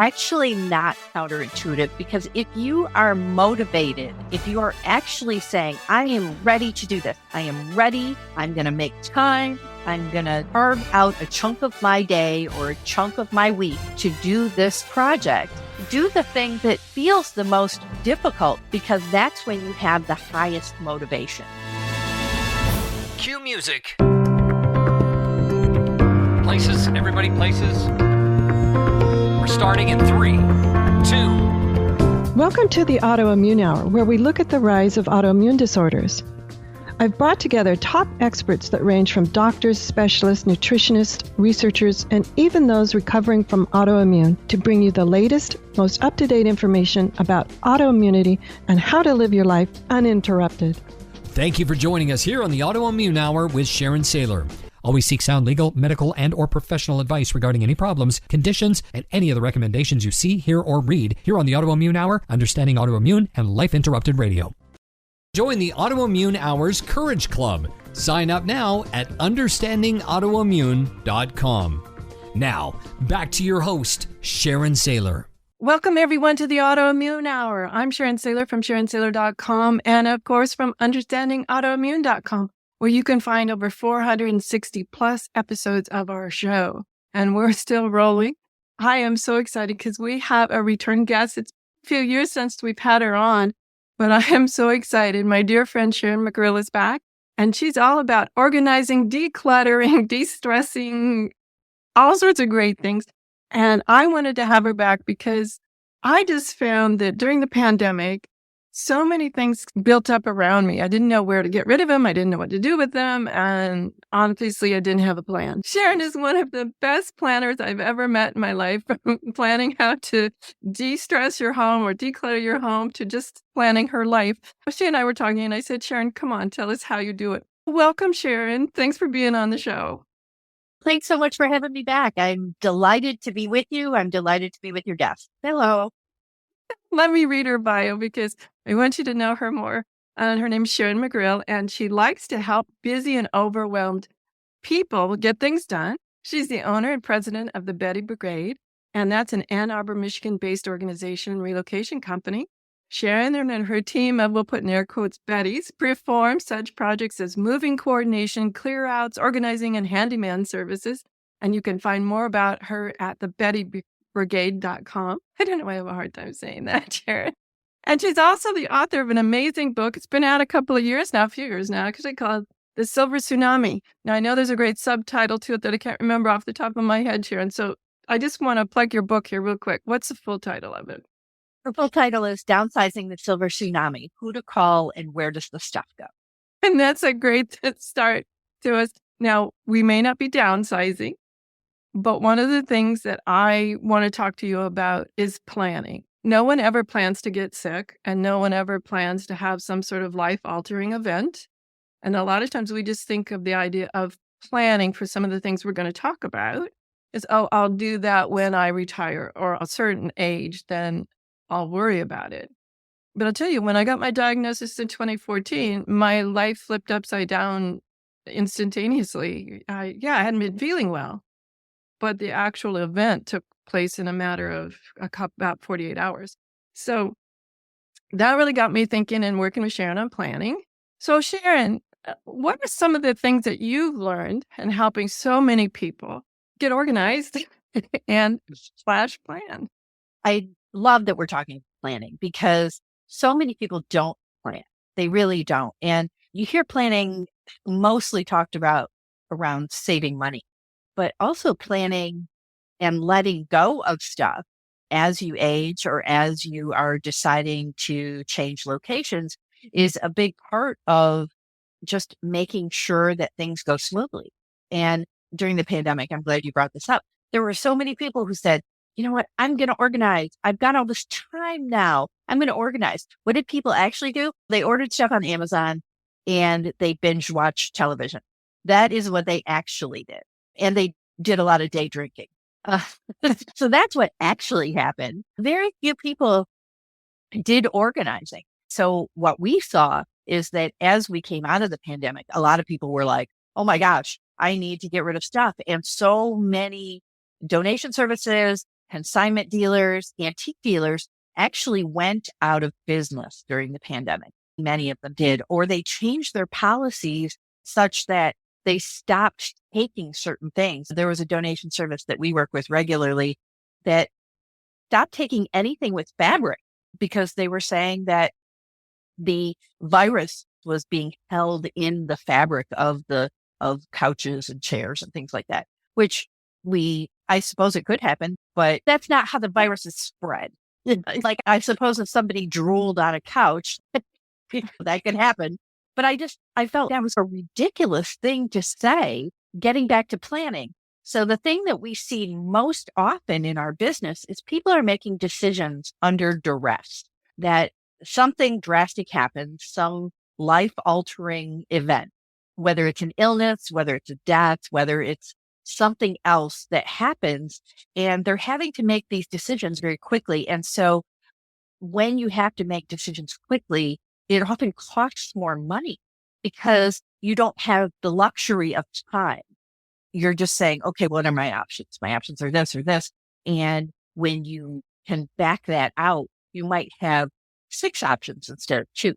actually not counterintuitive, because if you are motivated, if you are actually saying, I am ready to do this, I am ready, I'm going to make time, I'm going to carve out a chunk of my day or a chunk of my week to do this project, do the thing that feels the most difficult, because that's when you have the highest motivation. Cue music. Places, everybody places. We're starting in 3, 2. Welcome to the Autoimmune Hour, where we look at the rise of autoimmune disorders. I've brought together top experts that range from doctors, specialists, nutritionists, researchers, and even those recovering from autoimmune to bring you the latest, most up-to-date information about autoimmunity and how to live your life uninterrupted. Thank you for joining us here on the Autoimmune Hour with Sharon Sayler. Always seek sound legal, medical, and or professional advice regarding any problems, conditions, and any of the recommendations you see, hear, or read here on the Autoimmune Hour, Understanding Autoimmune, and Life Interrupted Radio. Join the Autoimmune Hour's Courage Club. Sign up now at understandingautoimmune.com. Now, back to your host, Sharon Sayler. Welcome, everyone, to the Autoimmune Hour. I'm Sharon Sayler from SharonSayler.com and, of course, from UnderstandingAutoimmune.com, where you can find over 460 plus episodes of our show. And we're still rolling. I am so excited because we have a return guest. It's a few years since we've had her on, but I am so excited. My dear friend Sharon McRill is back, and she's all about organizing, decluttering, de-stressing, all sorts of great things. And I wanted to have her back because I just found that during the pandemic, so many things built up around me. I didn't know where to get rid of them. I didn't know what to do with them. And obviously, I didn't have a plan. Sharon is one of the best planners I've ever met in my life, from planning how to de-stress your home or declutter your home to just planning her life. She and I were talking, and I said, Sharon, come on, tell us how you do it. Welcome, Sharon. Thanks for being on the show. Thanks so much for having me back. I'm delighted to be with you. I'm delighted to be with your guest. Hello. Let me read her bio because I want you to know her more. Her name's Sharon McRill, and she likes to help busy and overwhelmed people get things done. She's the owner and president of the Betty Brigade, and that's an Ann Arbor, Michigan-based organization and relocation company. Sharon and her team of, we'll put in air quotes, Bettys, perform such projects as moving coordination, clear-outs, organizing, and handyman services. And you can find more about her at thebettybrigade.com. I don't know why I have a hard time saying that, Sharon. And she's also the author of an amazing book. It's been out a few years now, because I call it The Silver Tsunami. Now, I know there's a great subtitle to it that I can't remember off the top of my head, Sharon. So I just want to plug your book here real quick. What's the full title of it? Her full title is Downsizing the Silver Tsunami, Who to Call and Where Does the Stuff Go? And that's a great start to us. Now, we may not be downsizing, but one of the things that I want to talk to you about is planning. No one ever plans to get sick, and no one ever plans to have some sort of life-altering event. And a lot of times we just think of the idea of planning for some of the things we're going to talk about is, oh, I'll do that when I retire or a certain age, then I'll worry about it. But I'll tell you, when I got my diagnosis in 2014, my life flipped upside down instantaneously. I hadn't been feeling well, but the actual event took place in a matter of about 48 hours. So that really got me thinking and working with Sharon on planning. So Sharon, what are some of the things that you've learned in helping so many people get organized and /plan? I love that we're talking planning because so many people don't plan. They really don't. And you hear planning mostly talked about around saving money, but also planning and letting go of stuff as you age or as you are deciding to change locations is a big part of just making sure that things go smoothly. And during the pandemic, I'm glad you brought this up. There were so many people who said, you know what, I'm going to organize. I've got all this time now. I'm going to organize. What did people actually do? They ordered stuff on Amazon and they binge watched television. That is what they actually did. And they did a lot of day drinking. So that's what actually happened. Very few people did organizing. So what we saw is that as we came out of the pandemic, a lot of people were like, oh my gosh, I need to get rid of stuff. And so many donation services consignment dealers, antique dealers actually went out of business during the pandemic. Many of them did, or they changed their policies such that they stopped taking certain things. There was a donation service that we work with regularly that stopped taking anything with fabric because they were saying that the virus was being held in the fabric of couches and chairs and things like that, which I suppose it could happen, but that's not how the virus is spread. Like, I suppose if somebody drooled on a couch, that could happen. But I felt that was a ridiculous thing to say, getting back to planning. So the thing that we see most often in our business is people are making decisions under duress, that something drastic happens, some life-altering event, whether it's an illness, whether it's a death, whether it's something else that happens, and they're having to make these decisions very quickly. And so when you have to make decisions quickly, it often costs more money because you don't have the luxury of time. You're just saying, okay, what are my options? My options are this or this. And when you can back that out, you might have 6 options instead of 2.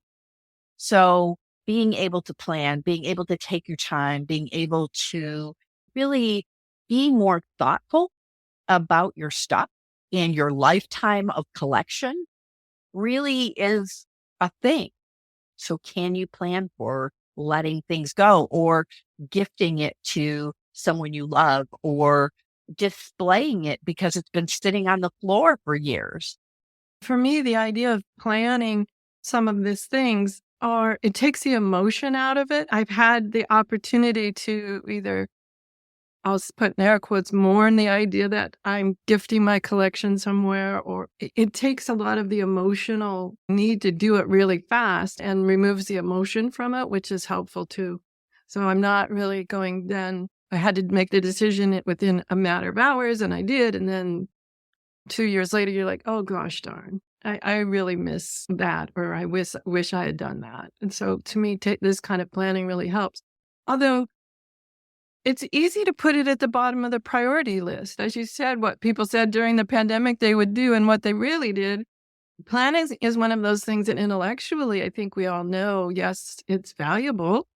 So being able to plan, being able to take your time, being able to really be more thoughtful about your stuff and your lifetime of collection really is a thing. So can you plan for letting things go or gifting it to someone you love or displaying it because it's been sitting on the floor for years? For me, the idea of planning some of these things it takes the emotion out of it. I've had the opportunity to either, I'll put in air quotes, mourn the idea that I'm gifting my collection somewhere, or it takes a lot of the emotional need to do it really fast and removes the emotion from it, which is helpful too. So I'm not really going then. I had to make the decision within a matter of hours, and I did. And then 2 years later, you're like, oh gosh, darn, I really miss that, or I wish I had done that. And so to me, this kind of planning really helps. Although it's easy to put it at the bottom of the priority list. As you said, what people said during the pandemic they would do and what they really did. Planning is one of those things that intellectually, I think we all know, yes, it's valuable.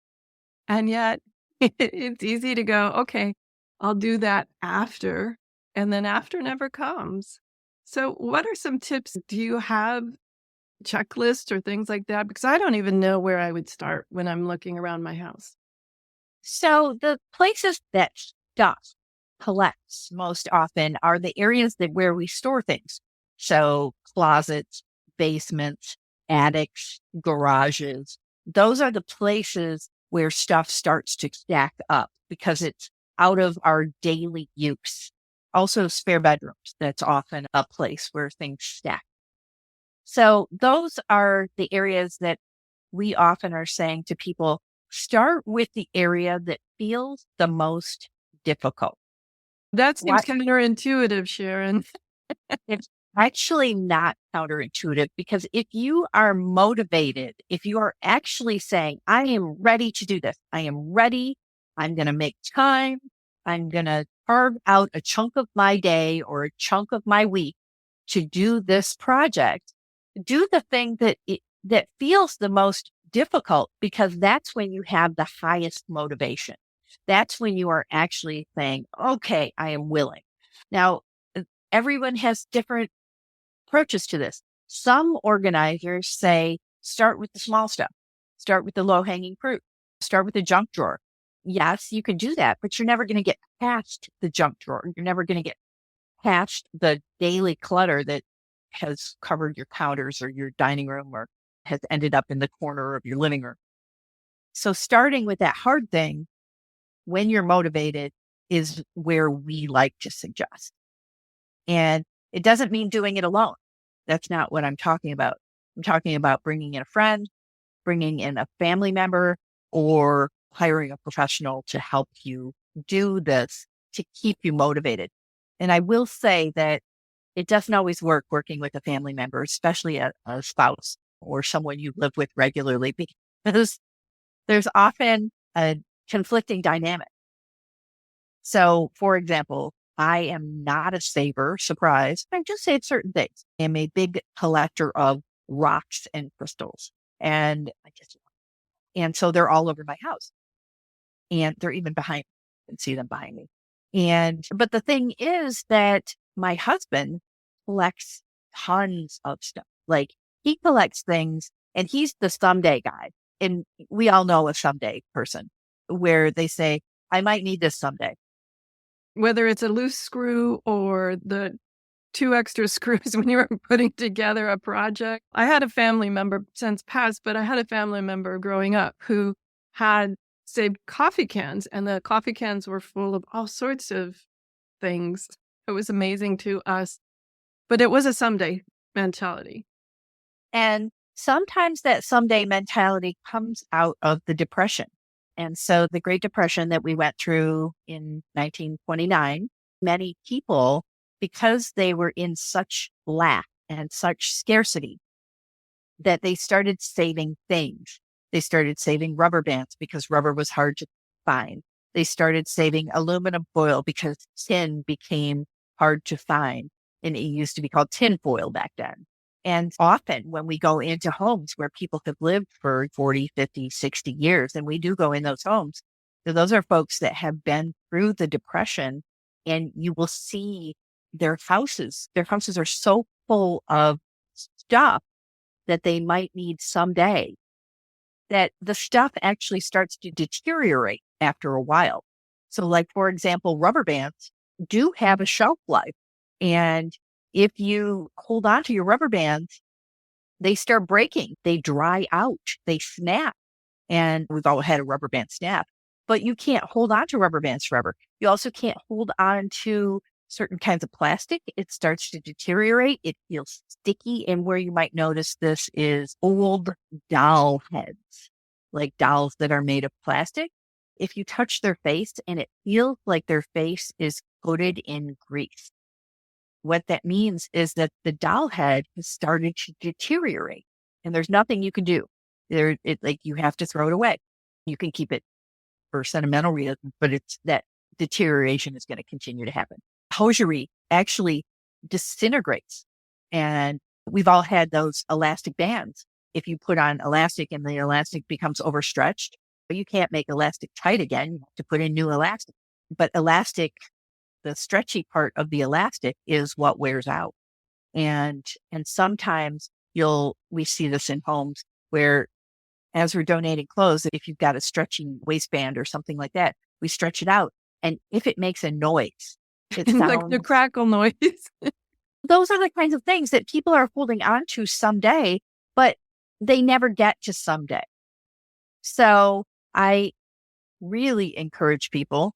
And yet it's easy to go, okay, I'll do that after. And then after never comes. So what are some tips? Do you have checklists or things like that? Because I don't even know where I would start when I'm looking around my house. So the places that stuff collects most often are the areas where we store things. So closets, basements, attics, garages. Those are the places where stuff starts to stack up because it's out of our daily use. Also spare bedrooms. That's often a place where things stack. So those are the areas that we often are saying to people, start with the area that feels the most difficult. That seems counterintuitive, Sharon. It's actually not counterintuitive because if you are motivated, if you are actually saying, I am ready to do this, I am ready, I'm going to make time, I'm going to carve out a chunk of my day or a chunk of my week to do this project, do the thing that feels the most difficult, because that's when you have the highest motivation. That's when you are actually saying, okay, I am willing. Now, everyone has different approaches to this. Some organizers say, start with the small stuff, start with the low hanging fruit, start with the junk drawer. Yes, you can do that, but you're never going to get past the junk drawer. You're never going to get past the daily clutter that has covered your counters or your dining room or has ended up in the corner of your living room. So starting with that hard thing when you're motivated is where we like to suggest. And it doesn't mean doing it alone. That's not what I'm talking about. I'm talking about bringing in a friend, bringing in a family member, or hiring a professional to help you do this to keep you motivated. And I will say that it doesn't always work working with a family member, especially a spouse or someone you live with regularly, because there's often a conflicting dynamic. So, for example, I am not a saver, surprise. I just save certain things. I am a big collector of rocks and crystals. And and so they're all over my house. And they're even behind me. You can see them behind me. But the thing is that my husband collects tons of stuff. Like he collects things and he's the someday guy. And we all know a someday person where they say, I might need this someday. Whether it's a loose screw or the 2 extra screws when you were putting together a project. I had a family member since passed, but I had a family member growing up who had saved coffee cans, and the coffee cans were full of all sorts of things. It was amazing to us, but it was a someday mentality. And sometimes that someday mentality comes out of the Depression. And so the Great Depression that we went through in 1929, many people, because they were in such lack and such scarcity, that they started saving things. They started saving rubber bands because rubber was hard to find. They started saving aluminum foil because tin became hard to find. And it used to be called tin foil back then. And often when we go into homes where people have lived for 40, 50, 60 years, and we do go in those homes, so those are folks that have been through the Depression, and you will see their houses. Their houses are so full of stuff that they might need someday, that the stuff actually starts to deteriorate after a while. So like, for example, rubber bands do have a shelf life. And if you hold on to your rubber bands, they start breaking, they dry out, they snap. And we've all had a rubber band snap, but you can't hold on to rubber bands forever. You also can't hold on to certain kinds of plastic. It starts to deteriorate. It feels sticky. And where you might notice this is old doll heads, like dolls that are made of plastic. If you touch their face and it feels like their face is coated in grease, what that means is that the doll head has started to deteriorate and there's nothing you can do. Like you have to throw it away. You can keep it for sentimental reasons, but it's that deterioration is going to continue to happen. Hosiery actually disintegrates. And we've all had those elastic bands. If you put on elastic and the elastic becomes overstretched, you can't make elastic tight again. You have to put in new elastic. But elastic, the stretchy part of the elastic is what wears out. And sometimes we see this in homes where as we're donating clothes, if you've got a stretching waistband or something like that, we stretch it out. And if it makes a noise, it sounds like the crackle noise. Those are the kinds of things that people are holding on to someday, but they never get to someday. So I really encourage people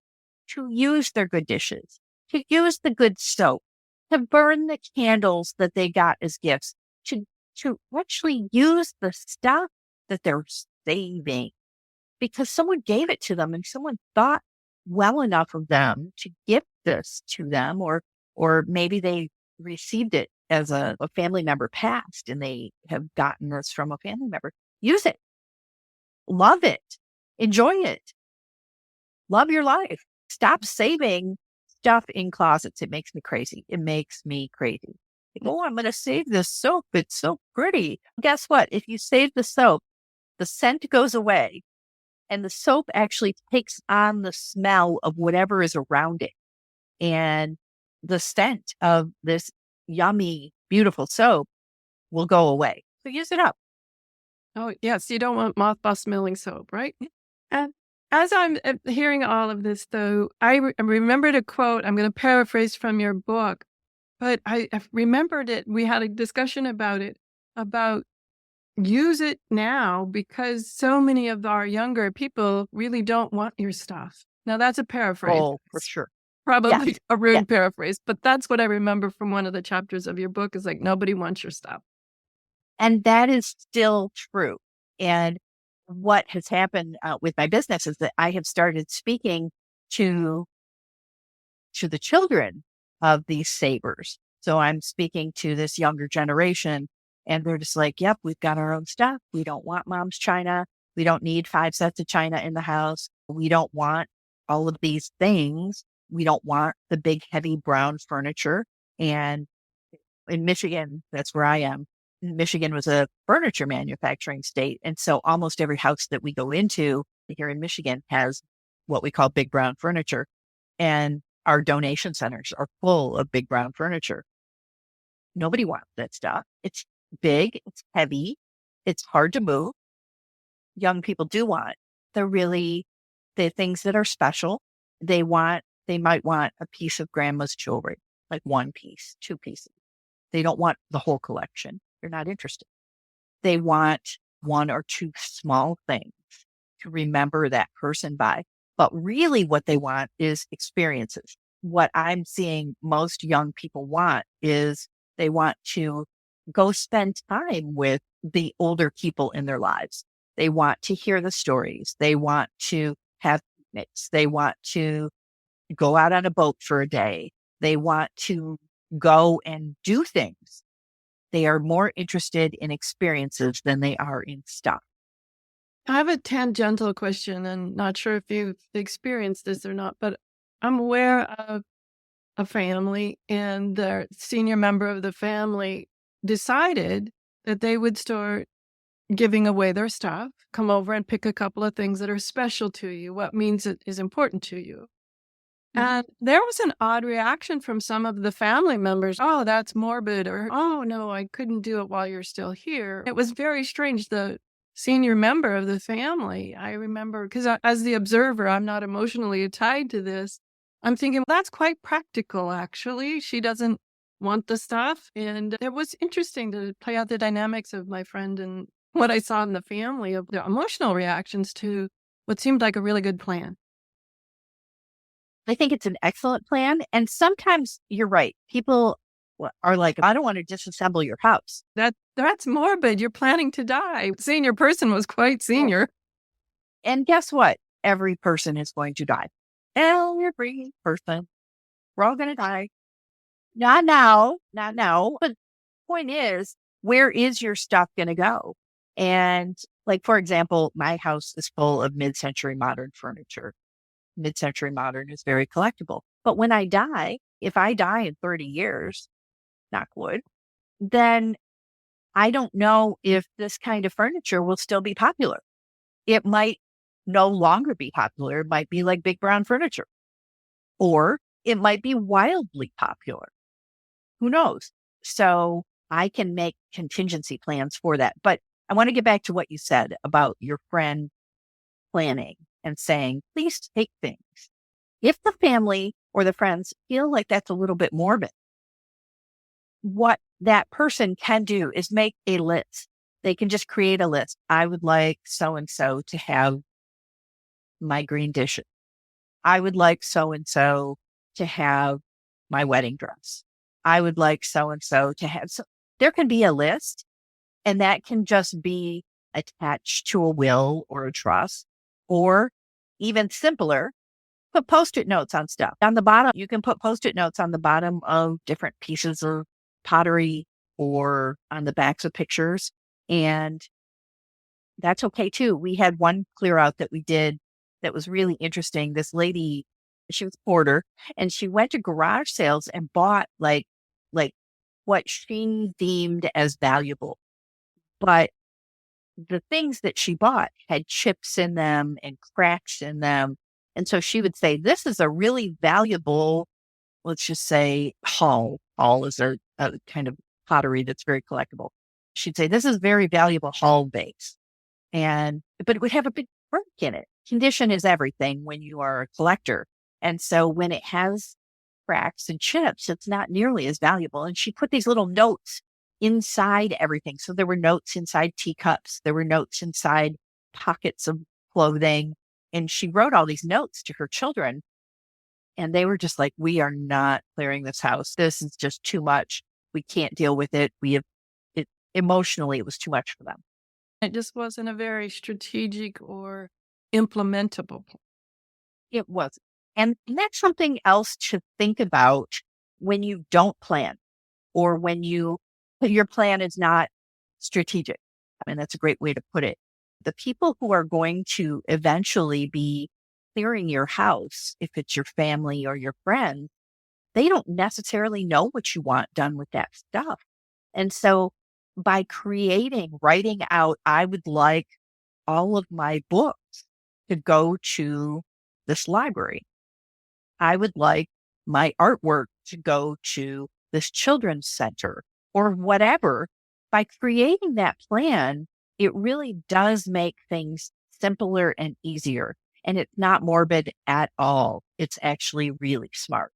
to use their good dishes, to use the good soap, to burn the candles that they got as gifts, to actually use the stuff that they're saving because someone gave it to them and someone thought well enough of them to give this to them, or maybe they received it as a family member passed and they have gotten this from a family member. Use it. Love it. Enjoy it. Love your life. Stop saving stuff in closets. It makes me crazy. It makes me crazy. Like, oh, I'm going to save this soap. It's so pretty. Guess what? If you save the soap, the scent goes away and the soap actually takes on the smell of whatever is around it. And the scent of this yummy, beautiful soap will go away. So use it up. Oh, yes. You don't want mothball smelling soap, right? And as I'm hearing all of this, though, I remembered a quote. I'm going to paraphrase from your book, but I remembered it. We had a discussion about it, about use it now because so many of our younger people really don't want your stuff. Now, that's a paraphrase. Oh, for sure. Probably Yes. a rude Yes. paraphrase, but that's what I remember from one of the chapters of your book is like, nobody wants your stuff. And that is still true. And what has happened with my business is that I have started speaking to the children of these savers. So I'm speaking to this younger generation and they're just like, yep, we've got our own stuff. We don't want mom's china. We don't need 5 sets of china in the house. We don't want all of these things. We don't want the big, heavy brown furniture. And in Michigan, that's where I am. Michigan was a furniture manufacturing state. And so almost every house that we go into here in Michigan has what we call big brown furniture. And our donation centers are full of big brown furniture. Nobody wants that stuff. It's big, it's heavy, it's hard to move. Young people do want the things that are special. They might want a piece of grandma's jewelry, like one piece, two pieces. They don't want the whole collection. They're not interested. They want one or two small things to remember that person by. But really what they want is experiences. What I'm seeing most young people want is they want to go spend time with the older people in their lives. They want to hear the stories. They want to have picnics. They want to go out on a boat for a day. They want to go and do things. They are more interested in experiences than they are in stuff. I have a tangential question, and not sure if you've experienced this or not, but I'm aware of a family, and the senior member of the family decided that they would start giving away their stuff, come over and pick a couple of things that are special to you, what means it is important to you. And there was an odd reaction from some of the family members. Oh, that's morbid, or, oh, no, I couldn't do it while you're still here. It was very strange. The senior member of the family, I remember, because as the observer, I'm not emotionally tied to this. I'm thinking, that's quite practical, actually. She doesn't want the stuff. And it was interesting to play out the dynamics of my friend and what I saw in the family of the emotional reactions to what seemed like a really good plan. I think it's an excellent plan. And sometimes you're right. People are like, I don't want to disassemble your house. That's morbid. You're planning to die. Senior person was quite senior. And guess what? Every person is going to die. Every person. We're all going to die. Not now. But the point is, where is your stuff going to go? And like, for example, my house is full of mid-century modern furniture. Mid-century modern is very collectible. But when I die, if I die in 30 years, knock wood, then I don't know if this kind of furniture will still be popular. It might no longer be popular. It might be like big brown furniture, or it might be wildly popular. Who knows? So I can make contingency plans for that. But I want to get back to what you said about your friend planning and saying, please take things. If the family or the friends feel like that's a little bit morbid, what that person can do is make a list. They can just create a list. I would like so-and-so to have my green dishes. I would like so-and-so to have my wedding dress. I would like so-and-so to have, so there can be a list, and that can just be attached to a will or a trust, or even simpler, put Post-it notes on stuff. On the bottom, you can put Post-it notes on the bottom of different pieces of pottery or on the backs of pictures. And that's okay too. We had one clear out that we did that was really interesting. This lady, she was a porter, and she went to garage sales and bought like what she deemed as valuable. But the things that she bought had chips in them and cracks in them. And so she would say, this is a really valuable, let's just say hull. Hull is a kind of pottery that's very collectible. She'd say, this is very valuable hull base. But it would have a big break in it. Condition is everything when you are a collector. And so when it has cracks and chips, it's not nearly as valuable. And she put these little notes inside everything. So there were notes inside teacups. There were notes inside pockets of clothing. And she wrote all these notes to her children. And they were just like, we are not clearing this house. This is just too much. We can't deal with it. Emotionally, it was too much for them. It just wasn't a very strategic or implementable plan. It was. And that's something else to think about when you don't plan, or when your plan is not strategic. I mean, that's a great way to put it. The people who are going to eventually be clearing your house, if it's your family or your friends, they don't necessarily know what you want done with that stuff. And so by writing out, I would like all of my books to go to this library. I would like my artwork to go to this children's center or whatever. By creating that plan, it really does make things simpler and easier. And it's not morbid at all. It's actually really smart.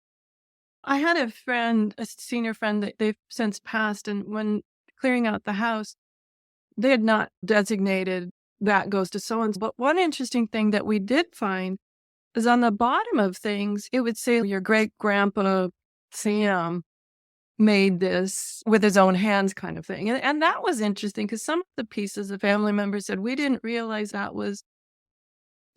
I had a senior friend that they've since passed, and when clearing out the house, they had not designated that goes to so-and-so. But one interesting thing that we did find is on the bottom of things, it would say your great-grandpa Sam made this with his own hands kind of thing. And that was interesting because some of the pieces the family members said, we didn't realize that was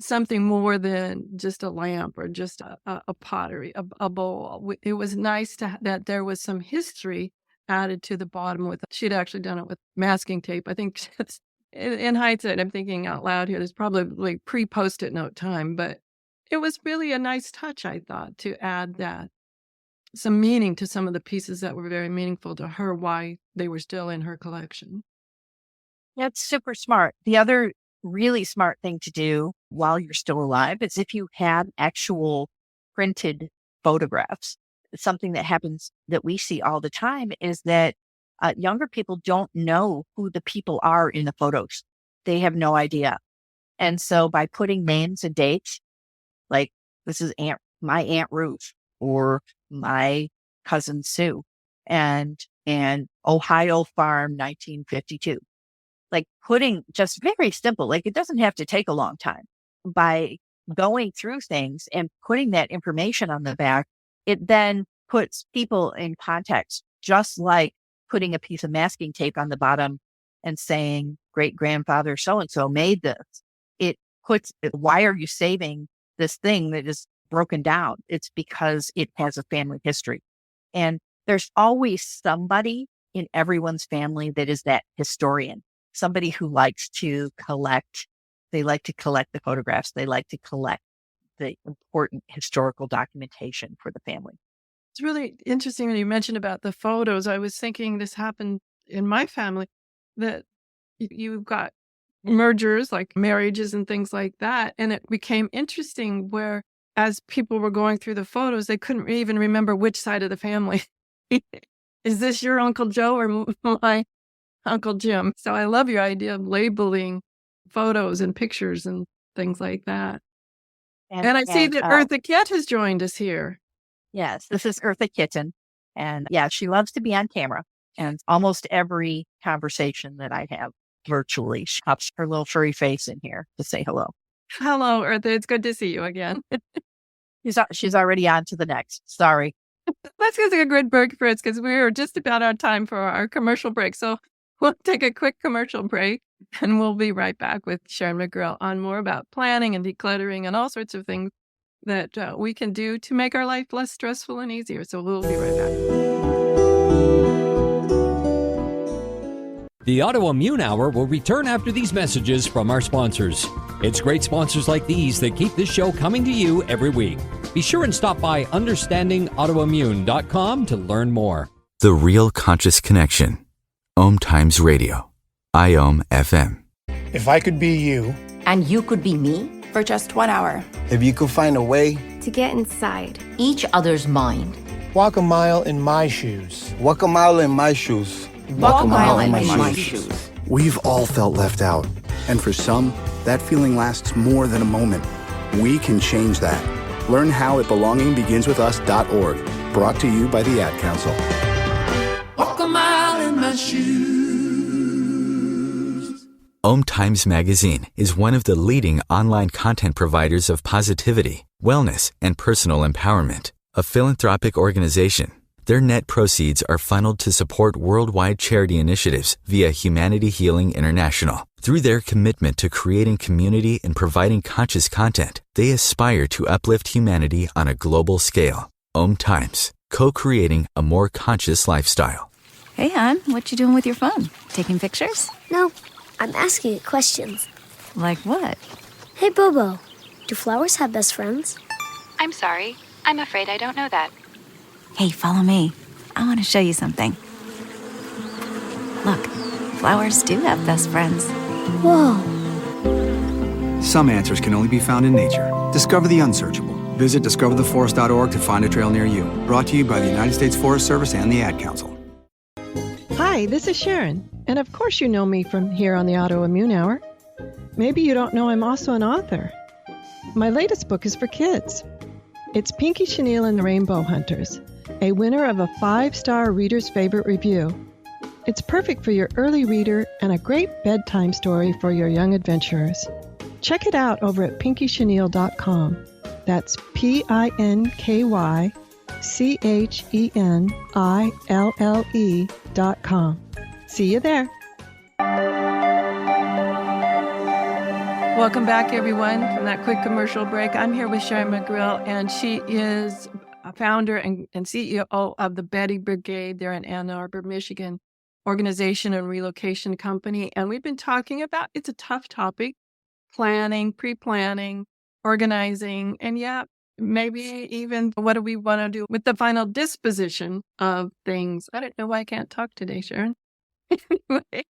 something more than just a lamp or just a pottery, a bowl. It was nice that there was some history added to the bottom she'd actually done it with masking tape. I think in hindsight, I'm thinking out loud here, there's probably pre-Post-it note time, but it was really a nice touch, I thought, to add that some meaning to some of the pieces that were very meaningful to her, why they were still in her collection. That's super smart. The other really smart thing to do while you're still alive is if you have actual printed photographs. Something that happens that we see all the time is that younger people don't know who the people are in the photos. They have no idea. And so by putting names and dates, like this is my Aunt Ruth or my cousin Sue and Ohio Farm 1952. Like putting just very simple, like it doesn't have to take a long time. By going through things and putting that information on the back, it then puts people in context, just like putting a piece of masking tape on the bottom and saying great grandfather so-and-so made this. It puts, why are you saving this thing that is broken down? It's because it has a family history. And there's always somebody in everyone's family that is that historian. Somebody who likes to collect, they like to collect the photographs. They like to collect the important historical documentation for the family. It's really interesting when you mentioned about the photos. I was thinking this happened in my family, that you've got mergers like marriages and things like that. And it became interesting where as people were going through the photos, they couldn't even remember which side of the family. Is this your Uncle Joe or my Uncle Jim? So I love your idea of labeling photos and pictures and things like that. And I see that Eartha Kitt has joined us here. Yes, this is Eartha Kitten. And yeah, she loves to be on camera. And almost every conversation that I have virtually, she pops her little furry face in here to say hello. Hello, Eartha. It's good to see you again. She's already on to the next. Sorry. Let's get a good break, Fritz, because we're just about on time for our commercial break. So we'll take a quick commercial break and we'll be right back with Sharon McRill on more about planning and decluttering and all sorts of things that we can do to make our life less stressful and easier. So we'll be right back. The Autoimmune Hour will return after these messages from our sponsors. It's great sponsors like these that keep this show coming to you every week. Be sure and stop by understandingautoimmune.com to learn more. The Real Conscious Connection. Om Times Radio. IOM FM. If I could be you. And you could be me. For just 1 hour. If you could find a way. To get inside. Each other's mind. Walk a mile in my shoes. Walk a mile in my shoes. Walk a mile in my shoes. We've all felt left out. And for some, that feeling lasts more than a moment. We can change that. Learn how at belongingbeginswithus.org. Brought to you by the Ad Council. Walk a mile in my shoes. Om Times Magazine is one of the leading online content providers of positivity, wellness, and personal empowerment. A philanthropic organization, their net proceeds are funneled to support worldwide charity initiatives via Humanity Healing International. Through their commitment to creating community and providing conscious content, they aspire to uplift humanity on a global scale. Om Times, co-creating a more conscious lifestyle. Hey, hon, what you doing with your phone? Taking pictures? No, I'm asking it questions. Like what? Hey, Bobo, Do flowers have best friends? I'm sorry. I'm afraid I don't know that. Hey, follow me. I want to show you something. Look, flowers do have best friends. Whoa. Some answers can only be found in nature. Discover the unsearchable. Visit discovertheforest.org to find a trail near you. Brought to you by the United States Forest Service and the Ad Council. Hi, this is Sharon. And of course you know me from here on the Autoimmune Hour. Maybe you don't know I'm also an author. My latest book is for kids. It's Pinky Chenille and the Rainbow Hunters, a winner of a 5-star Reader's Favorite Review. It's perfect for your early reader and a great bedtime story for your young adventurers. Check it out over at pinkychenille.com. That's PinkyChenille.com. See you there. Welcome back, everyone, from that quick commercial break. I'm here with Sharon McRill, and she is a founder and CEO of the Betty Brigade. They're in Ann Arbor, Michigan, organization and relocation company. And we've been talking about, it's a tough topic, planning, pre-planning, organizing, and maybe even what do we want to do with the final disposition of things. I don't know why I can't talk today, Sharon. Anyway.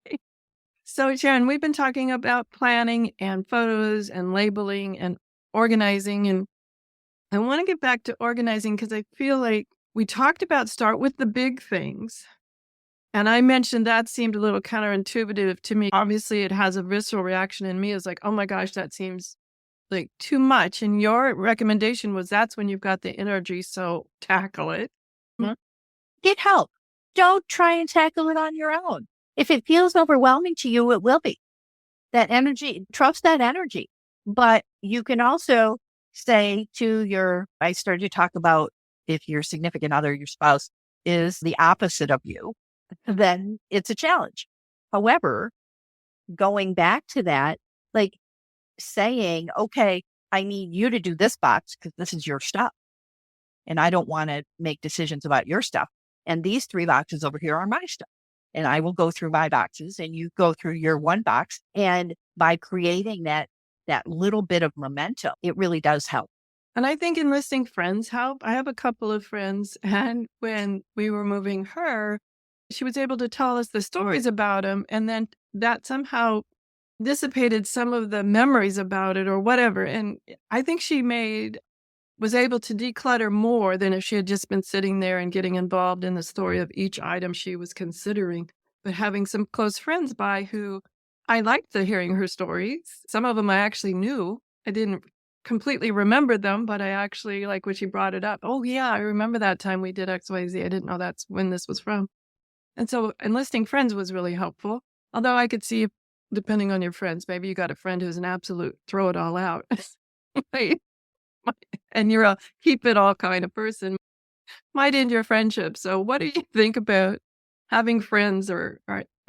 So, Sharon, we've been talking about planning and photos and labeling and organizing. And I want to get back to organizing because I feel like we talked about start with the big things. And I mentioned that seemed a little counterintuitive to me. Obviously, it has a visceral reaction in me. It's like, oh my gosh, that seems like too much. And your recommendation was that's when you've got the energy. So tackle it. Mm-hmm. Get help. Don't try and tackle it on your own. If it feels overwhelming to you, it will be. That energy, trust that energy. But you can also say to I started to talk about if your significant other, your spouse, is the opposite of you, then it's a challenge. However, going back to that, like saying, okay, I need you to do this box because this is your stuff. And I don't want to make decisions about your stuff. And these 3 boxes over here are my stuff. And I will go through my boxes and you go through your one box. And by creating that little bit of momentum, it really does help. And I think enlisting friends help. I have a couple of friends, and when we were moving her, she was able to tell us the stories about him. And then that somehow dissipated some of the memories about it or whatever. And I think she was able to declutter more than if she had just been sitting there and getting involved in the story of each item she was considering. But having some close friends by who I liked hearing her stories. Some of them I actually knew. I didn't completely remember them, but I actually, like when she brought it up, oh yeah, I remember that time we did XYZ. I didn't know that's when this was from. And so enlisting friends was really helpful. Although I could see, depending on your friends, maybe you got a friend who's an absolute throw it all out. And you're a keep it all kind of person, might end your friendship. So what do you think about having friends and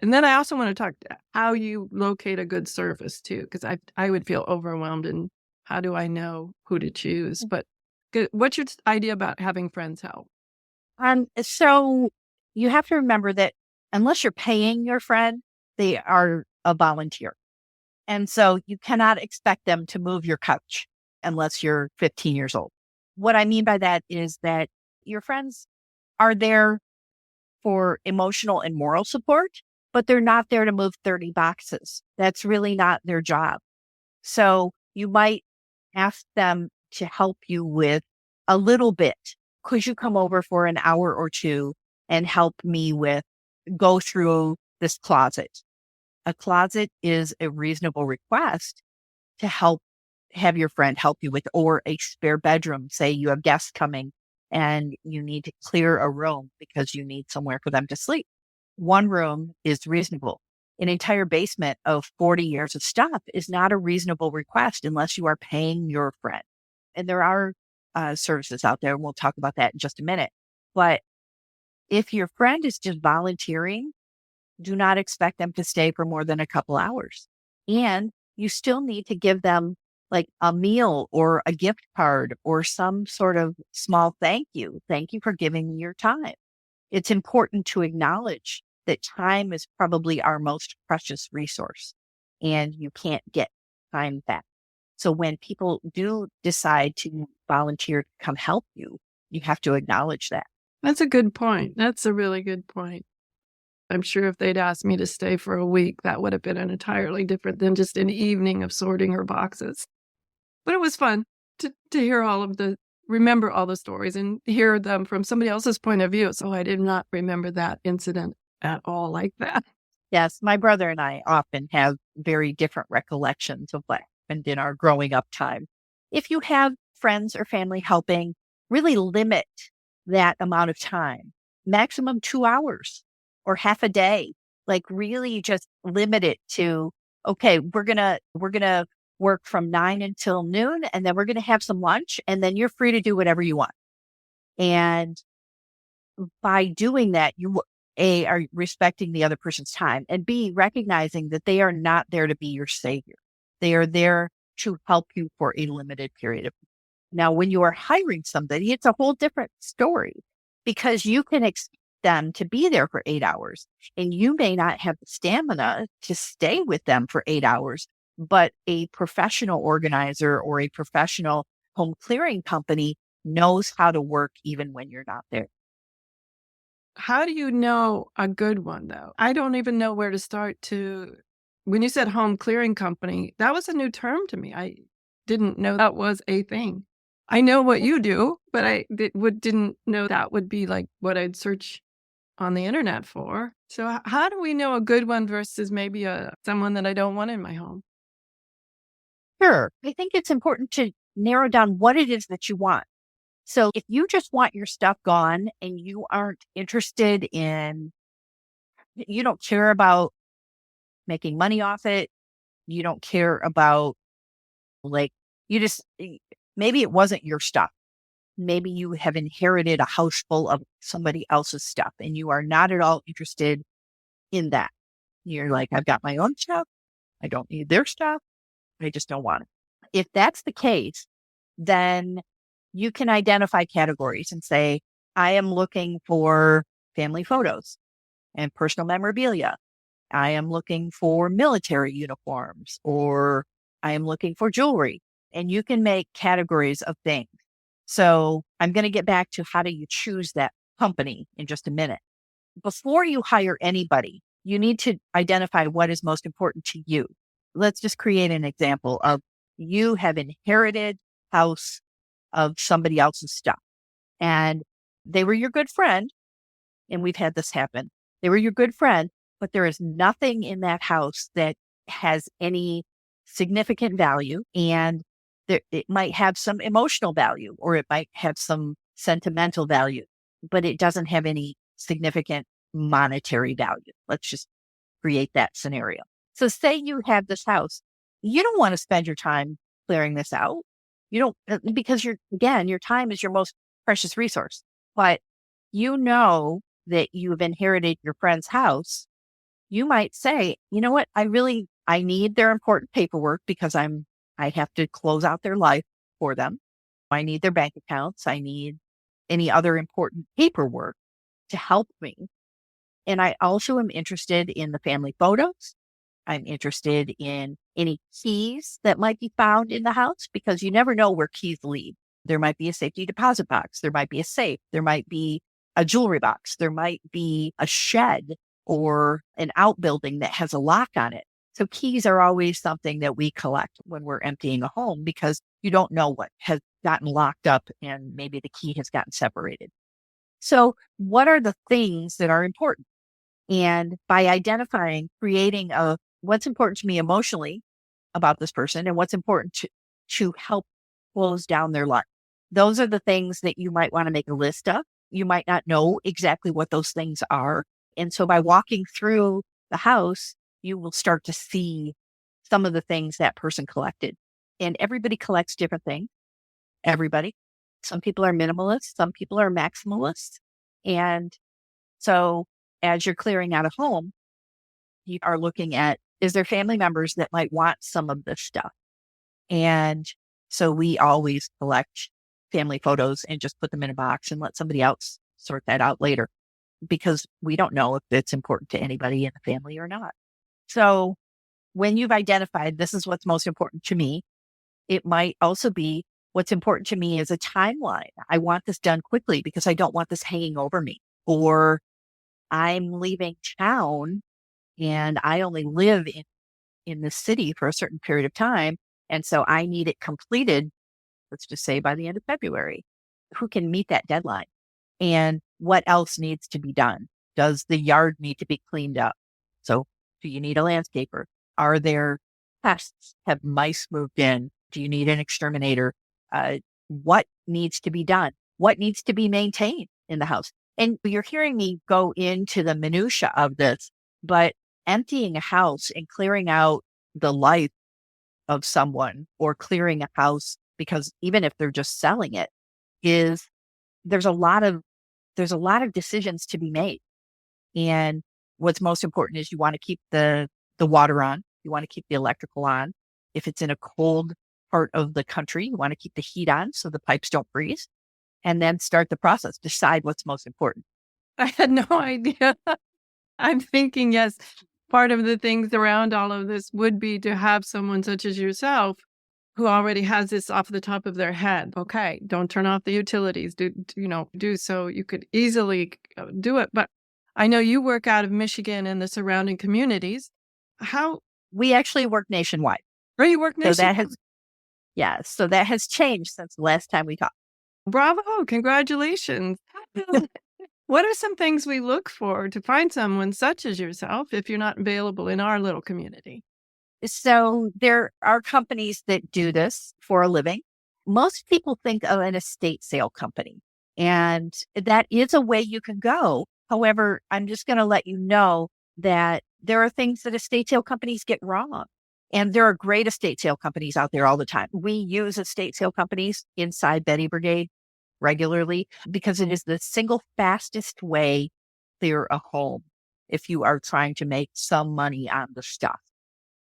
then I also want to talk how you locate a good service too, because I would feel overwhelmed and how do I know who to choose? But what's your idea about having friends help? So you have to remember that unless you're paying your friend, they are a volunteer. And so you cannot expect them to move your couch unless you're 15 years old. What I mean by that is that your friends are there for emotional and moral support, but they're not there to move 30 boxes. That's really not their job. So you might ask them to help you with a little bit. Could you come over for an hour or two and help me go through this closet? A closet is a reasonable request to have your friend help you with, or a spare bedroom. Say you have guests coming and you need to clear a room because you need somewhere for them to sleep. One room is reasonable. An entire basement of 40 years of stuff is not a reasonable request unless you are paying your friend. And there are services out there, and we'll talk about that in just a minute. But if your friend is just volunteering, do not expect them to stay for more than a couple hours. And you still need to give them like a meal or a gift card or some sort of small thank you. Thank you for giving me your time. It's important to acknowledge that time is probably our most precious resource, and you can't get time back. So when people do decide to volunteer to come help you, you have to acknowledge that. That's a good point. That's a really good point. I'm sure if they'd asked me to stay for a week, that would have been an entirely different than just an evening of sorting her boxes. But it was fun to hear remember all the stories and hear them from somebody else's point of view. So I did not remember that incident at all like that. Yes, my brother and I often have very different recollections of what happened in our growing up time. If you have friends or family helping, really limit that amount of time, maximum 2 hours or half a day. Like really just limit it to, okay, we're gonna work from 9 until noon, and then we're gonna have some lunch, and then you're free to do whatever you want. And by doing that, you A, are respecting the other person's time, and B, recognizing that they are not there to be your savior. They are there to help you for a limited period of time. Now, when you are hiring somebody, it's a whole different story because you can expect them to be there for 8 hours, and you may not have the stamina to stay with them for 8 hours, but a professional organizer or a professional home clearing company knows how to work even when you're not there. How do you know a good one, though? I don't even know where to start when you said home clearing company, that was a new term to me. I didn't know that was a thing. I know what you do, but I didn't know that would be like what I'd search on the internet for. So how do we know a good one versus maybe someone that I don't want in my home? Sure. I think it's important to narrow down what it is that you want. So if you just want your stuff gone and you aren't interested you don't care about making money off it, you don't care about maybe it wasn't your stuff. Maybe you have inherited a house full of somebody else's stuff and you are not at all interested in that. You're like, I've got my own stuff. I don't need their stuff. I just don't want it. If that's the case, then you can identify categories and say, I am looking for family photos and personal memorabilia. I am looking for military uniforms, or I am looking for jewelry. And you can make categories of things. So I'm going to get back to how do you choose that company in just a minute. Before you hire anybody, you need to identify what is most important to you. Let's just create an example of you have inherited house of somebody else's stuff and they were your good friend. And we've had this happen. They were your good friend, but there is nothing in that house that has any significant value, and it might have some emotional value or it might have some sentimental value, but it doesn't have any significant monetary value. Let's just create that scenario. So say you have this house. You don't want to spend your time clearing this out. You don't, because your time is your most precious resource, but you know that you've inherited your friend's house. You might say, you know what? I need their important paperwork because I have to close out their life for them. I need their bank accounts. I need any other important paperwork to help me. And I also am interested in the family photos. I'm interested in any keys that might be found in the house because you never know where keys lead. There might be a safety deposit box. There might be a safe. There might be a jewelry box. There might be a shed or an outbuilding that has a lock on it. So keys are always something that we collect when we're emptying a home because you don't know what has gotten locked up and maybe the key has gotten separated. So what are the things that are important? And by identifying, creating what's important to me emotionally about this person and what's important to help close down their life. Those are the things that you might want to make a list of. You might not know exactly what those things are. And so by walking through the house, you will start to see some of the things that person collected. And everybody collects different things. Everybody. Some people are minimalists. Some people are maximalists. And so as you're clearing out a home, you are looking at, is there family members that might want some of this stuff? And so we always collect family photos and just put them in a box and let somebody else sort that out later because we don't know if it's important to anybody in the family or not. So when you've identified this is what's most important to me It might also be what's important to me is a timeline. I want this done quickly because I don't want this hanging over me. Or I'm leaving town and I only live in the city for a certain period of time. And so I need it completed, let's just say by the end of February. Who can meet that deadline? And what else needs to be done? Does the yard need to be cleaned up? So do you need a landscaper? Are there pests? Have mice moved in? Do you need an exterminator? What needs to be done? What needs to be maintained in the house? And you're hearing me go into the minutia of this, but emptying a house and clearing out the life of someone or clearing a house, because even if they're just selling it, is there's a lot of decisions to be made. And what's most important is you want to keep the water on. You want to keep the electrical on. If it's in a cold part of the country, you want to keep the heat on so the pipes don't freeze. And then start the process. Decide what's most important. I had no idea. I'm thinking, yes, part of the things around all of this would be to have someone such as yourself who already has this off the top of their head. Okay, don't turn off the utilities. Do so. You could easily do it. But I know you work out of Michigan and the surrounding communities. How? We actually work nationwide. Oh, you work nationwide? So that has changed since the last time we talked. Bravo. Congratulations. What are some things we look for to find someone such as yourself if you're not available in our little community? So there are companies that do this for a living. Most people think of an estate sale company, and that is a way you can go. However, I'm just going to let you know that there are things that estate sale companies get wrong. And there are great estate sale companies out there all the time. We use estate sale companies inside Betty Brigade regularly because it is the single fastest way to clear a home if you are trying to make some money on the stuff.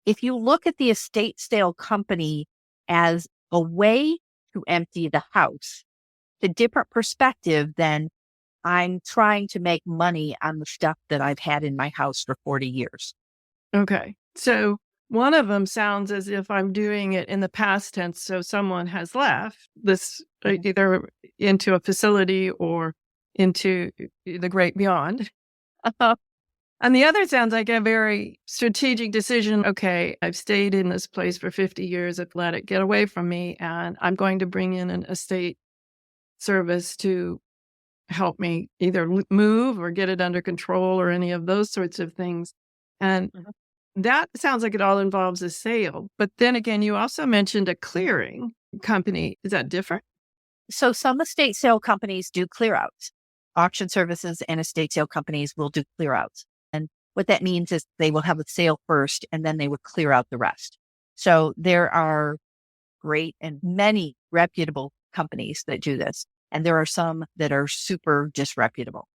If you look at the estate sale company as a way to empty the house, it's a different perspective than I'm trying to make money on the stuff that I've had in my house for 40 years. Okay. So one of them sounds as if I'm doing it in the past tense. So someone has left this either into a facility or into the great beyond. And the other sounds like a very strategic decision. Okay, I've stayed in this place for 50 years. I've let it get away from me. And I'm going to bring in an estate service to help me either move or get it under control or any of those sorts of things. And that sounds like it all involves a sale. But then again, you also mentioned a clearing company. Is that different? So some estate sale companies do clear outs. Auction services and estate sale companies will do clear outs. And what that means is they will have a sale first and then they would clear out the rest. So there are great and many reputable companies that do this. And there are some that are super disreputable.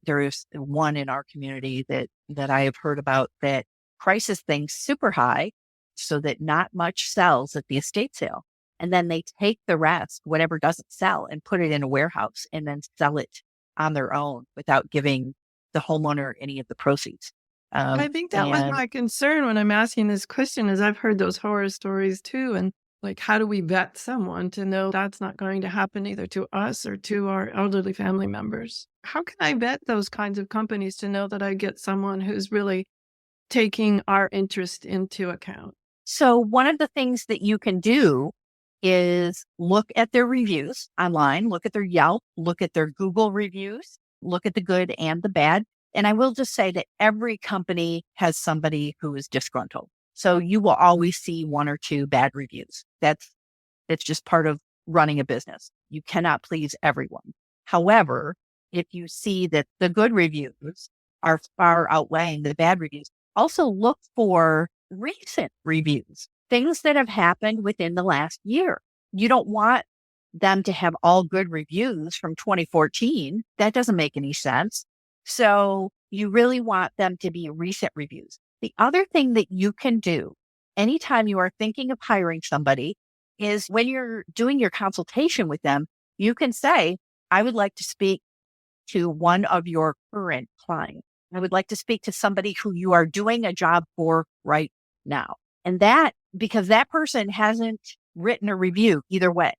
There is one in our community that I have heard about that prices things super high so that not much sells at the estate sale. And then they take the rest, whatever doesn't sell, and put it in a warehouse and then sell it on their own without giving the homeowner any of the proceeds. I think that was my concern when I'm asking this question is I've heard those horror stories too. And like, how do we vet someone to know that's not going to happen either to us or to our elderly family members? How can I vet those kinds of companies to know that I get someone who's really taking our interest into account? So one of the things that you can do is look at their reviews online, look at their Yelp, look at their Google reviews, look at the good and the bad. And I will just say that every company has somebody who is disgruntled. So you will always see one or two bad reviews. That's just part of running a business. You cannot please everyone. However, if you see that the good reviews are far outweighing the bad reviews, also look for recent reviews, things that have happened within the last year. You don't want them to have all good reviews from 2014. That doesn't make any sense. So you really want them to be recent reviews. The other thing that you can do anytime you are thinking of hiring somebody is when you're doing your consultation with them, you can say, I would like to speak to one of your current clients. I would like to speak to somebody who you are doing a job for right now. And that, because that person hasn't written a review either way.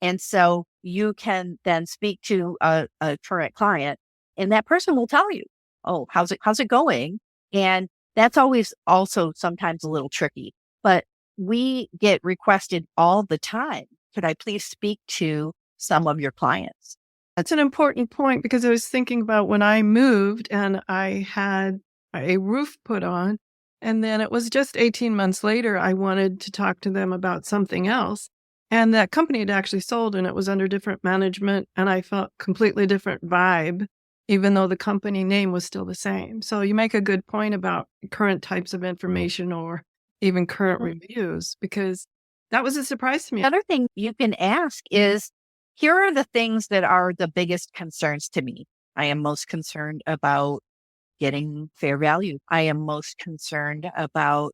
And so you can then speak to a current client and that person will tell you, oh, how's it going? And that's always also sometimes a little tricky, but we get requested all the time. Could I please speak to some of your clients? That's an important point because I was thinking about when I moved and I had a roof put on, and then it was just 18 months later, I wanted to talk to them about something else. And that company had actually sold and it was under different management, and I felt completely different vibe, even though the company name was still the same. So you make a good point about current types of information or even current reviews, because that was a surprise to me. Another thing you can ask is, here are the things that are the biggest concerns to me. I am most concerned about getting fair value. I am most concerned about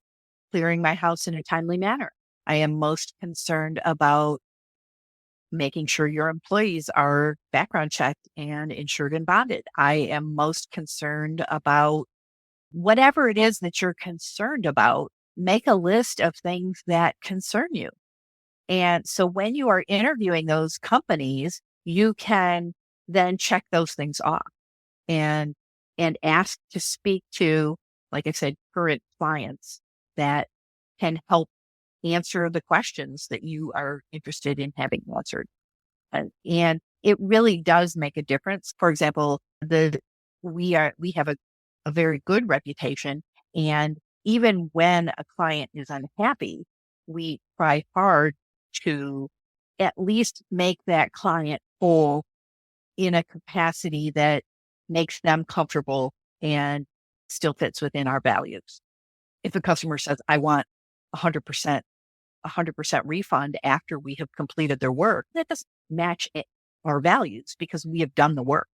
clearing my house in a timely manner. I am most concerned about making sure your employees are background checked and insured and bonded. I am most concerned about whatever it is that you're concerned about. Make a list of things that concern you. And so when you are interviewing those companies, you can then check those things off and ask to speak to, like I said, current clients that can help answer the questions that you are interested in having answered. And it really does make a difference. For example, we have a very good reputation, and even when a client is unhappy, we try hard to at least make that client whole in a capacity that makes them comfortable and still fits within our values. If a customer says, I want 100% refund after we have completed their work, that doesn't match our values because we have done the work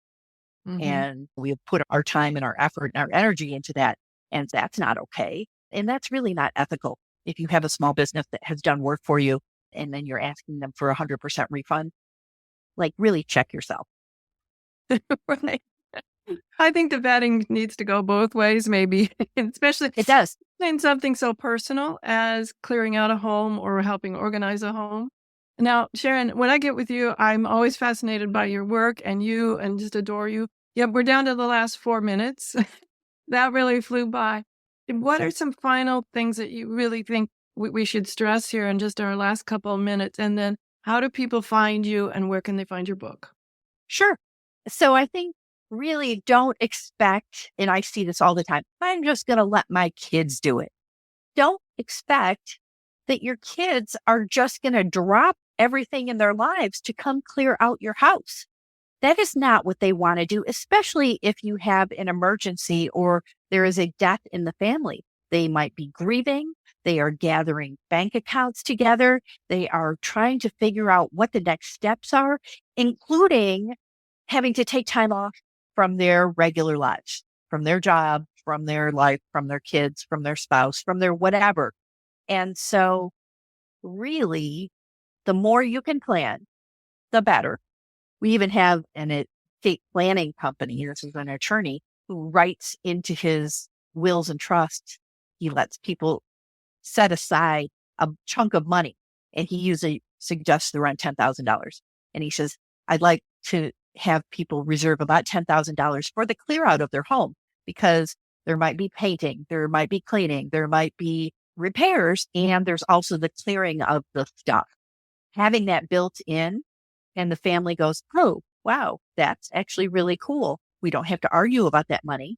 and we have put our time and our effort and our energy into that. And that's not okay. And that's really not ethical. If you have a small business that has done work for you and then you're asking them for 100% refund, like really check yourself. Right. I think the vetting needs to go both ways, maybe, especially it does in something so personal as clearing out a home or helping organize a home. Now, Sharon, when I get with you, I'm always fascinated by your work and you and just adore you. Yep, we're down to the last 4 minutes. That really flew by. What are some final things that you really think we should stress here in just our last couple of minutes? And then how do people find you and where can they find your book? Sure. So I think really don't expect, and I see this all the time, I'm just going to let my kids do it. Don't expect that your kids are just going to drop everything in their lives to come clear out your house. That is not what they want to do, especially if you have an emergency or there is a death in the family. They might be grieving. They are gathering bank accounts together. They are trying to figure out what the next steps are, including having to take time off from their regular lives, from their job, from their life, from their kids, from their spouse, from their whatever. And so really, the more you can plan, the better. We even have an estate planning company. This is an attorney who writes into his wills and trusts. He lets people set aside a chunk of money, and he usually suggests around $10,000. And he says, I'd like to have people reserve about $10,000 for the clear out of their home, because there might be painting, there might be cleaning, there might be repairs, and there's also the clearing of the stuff. Having that built in, and the family goes, oh, wow, that's actually really cool. We don't have to argue about that money,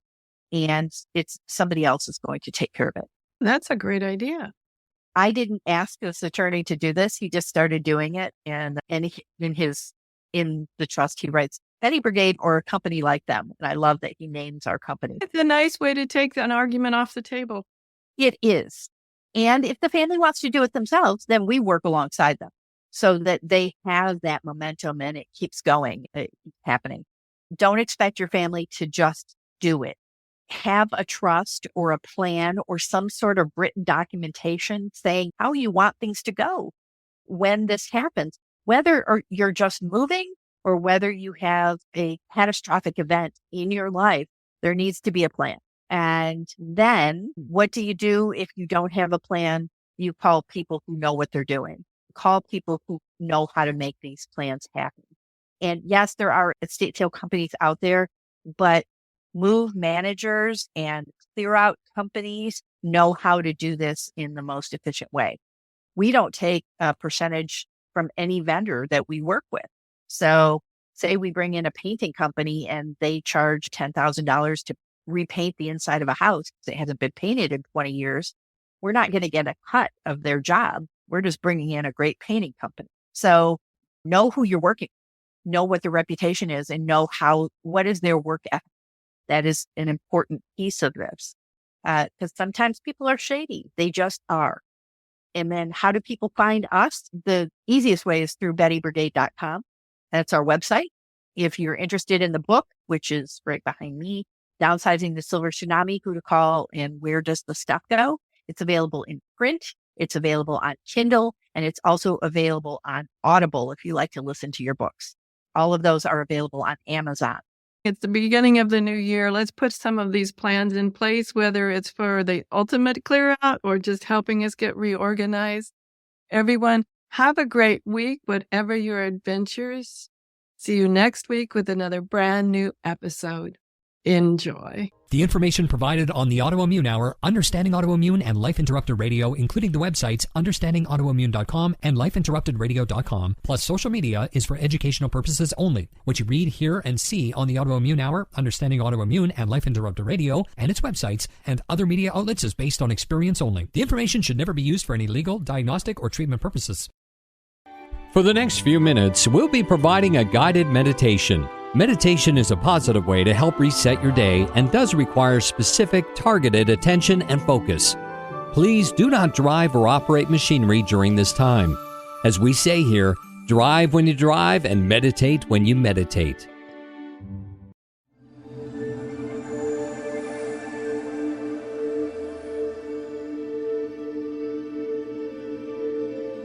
and it's somebody else is going to take care of it. That's a great idea. I didn't ask this attorney to do this. He just started doing it. And in the trust, he writes Penny Brigade or a company like them. And I love that he names our company. It's a nice way to take an argument off the table. It is. And if the family wants to do it themselves, then we work alongside them so that they have that momentum and it keeps going, it keeps happening. Don't expect your family to just do it. Have a trust or a plan or some sort of written documentation saying how you want things to go when this happens, whether you're just moving or whether you have a catastrophic event in your life. There needs to be a plan. And then what do you do if you don't have a plan? You call people who know what they're doing. call people who know how to make these plans happen. And yes, there are estate sale companies out there, but move managers and clear out companies know how to do this in the most efficient way. We don't take a percentage from any vendor that we work with. So say we bring in a painting company and they charge $10,000 to repaint the inside of a house because it hasn't been painted in 20 years. We're not going to get a cut of their job. We're just bringing in a great painting company. So know who you're working, know what their reputation is, and know what is their work ethic. That is an important piece of this. Because sometimes people are shady. They just are. And then how do people find us? The easiest way is through bettybrigade.com. That's our website. If you're interested in the book, which is right behind me, Downsizing the Silver Tsunami, Who to Call and Where Does the Stuff Go? It's available in print. It's available on Kindle, and it's also available on Audible if you like to listen to your books. All of those are available on Amazon. It's the beginning of the new year. Let's put some of these plans in place, whether it's for the ultimate clear out or just helping us get reorganized. Everyone, have a great week, whatever your adventures. See you next week with another brand new episode. Enjoy. The information provided on the Autoimmune Hour, Understanding Autoimmune, and Life Interrupted Radio, including the websites understandingautoimmune.com and lifeinterruptedradio.com, plus social media, is for educational purposes only. What you read, hear, and see on the Autoimmune Hour, Understanding Autoimmune, and Life Interrupted Radio, and its websites, and other media outlets is based on experience only. The information should never be used for any legal, diagnostic, or treatment purposes. For the next few minutes, we'll be providing a guided meditation. Meditation is a positive way to help reset your day and does require specific, targeted attention and focus. Please do not drive or operate machinery during this time. As we say here, drive when you drive and meditate when you meditate.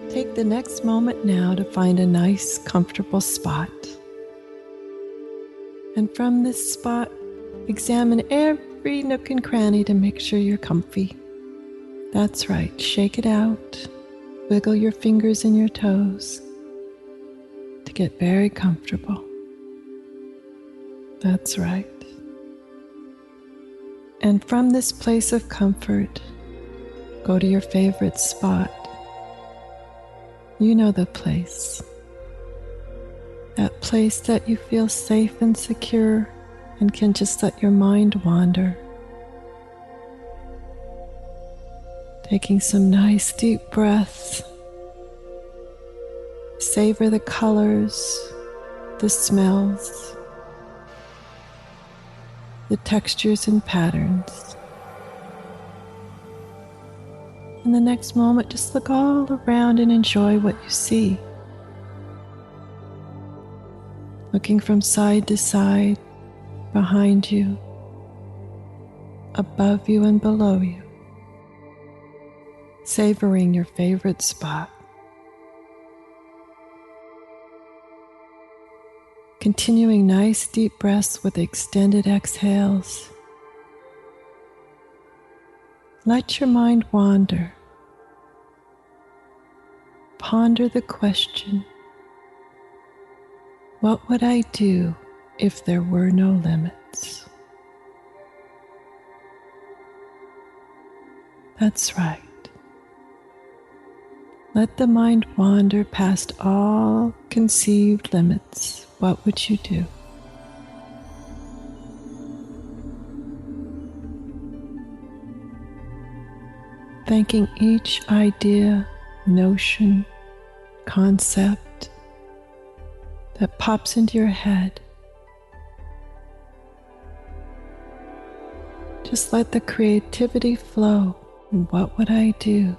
Take the next moment now to find a nice, comfortable spot. And from this spot, examine every nook and cranny to make sure you're comfy. That's right, shake it out. Wiggle your fingers and your toes to get very comfortable. That's right. And from this place of comfort, go to your favorite spot. You know the place. That place that you feel safe and secure and can just let your mind wander. Taking some nice deep breaths. Savor the colors, the smells, the textures and patterns. In the next moment, just look all around and enjoy what you see. Looking from side to side, behind you, above you and below you. Savoring your favorite spot. Continuing nice deep breaths with extended exhales. Let your mind wander. Ponder the question, what would I do if there were no limits? That's right. Let the mind wander past all conceived limits. What would you do? Thanking each idea, notion, concept that pops into your head. Just let the creativity flow. What would I do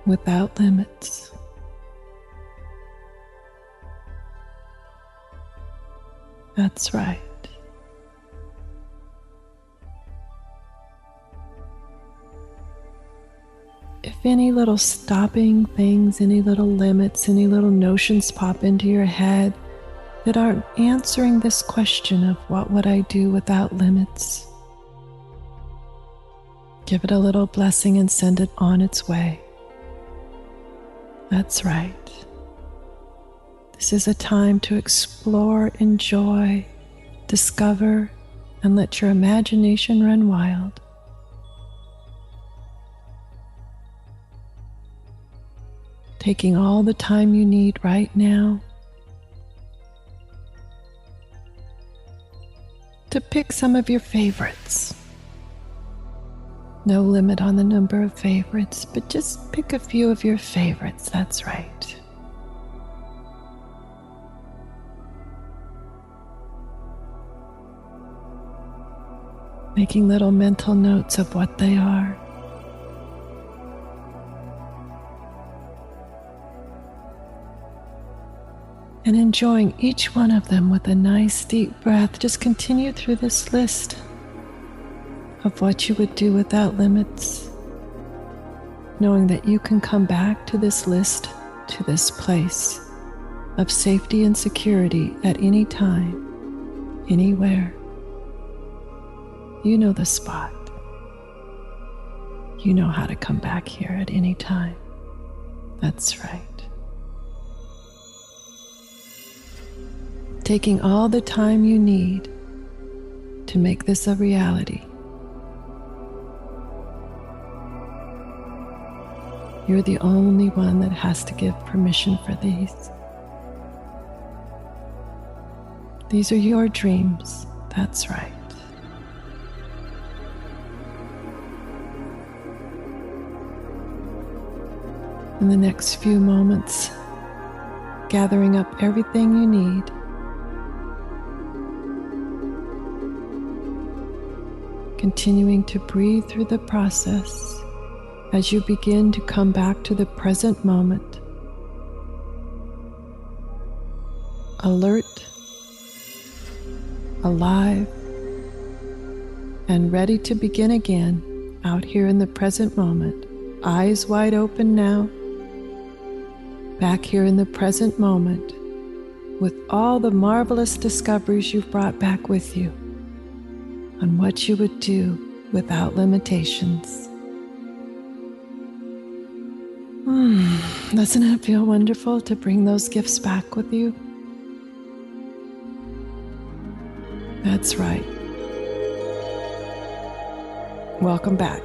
without limits? That's right. If any little stopping things, any little limits, any little notions pop into your head that aren't answering this question of what would I do without limits, give it a little blessing and send it on its way. That's right. This is a time to explore, enjoy, discover, and let your imagination run wild. Taking all the time you need right now to pick some of your favorites. No limit on the number of favorites, but just pick a few of your favorites, that's right. Making little mental notes of what they are. And enjoying each one of them with a nice deep breath. Just continue through this list of what you would do without limits, knowing that you can come back to this list, to this place of safety and security at any time, anywhere. You know the spot. You know how to come back here at any time. That's right. Taking all the time you need to make this a reality. You're the only one that has to give permission for these. These are your dreams, that's right. In the next few moments, gathering up everything you need continuing to breathe through the process as you begin to come back to the present moment. Alert, alive, and ready to begin again out here in the present moment. Eyes wide open now, back here in the present moment with all the marvelous discoveries you've brought back with you on what you would do without limitations. Doesn't it feel wonderful to bring those gifts back with you? That's right. Welcome back.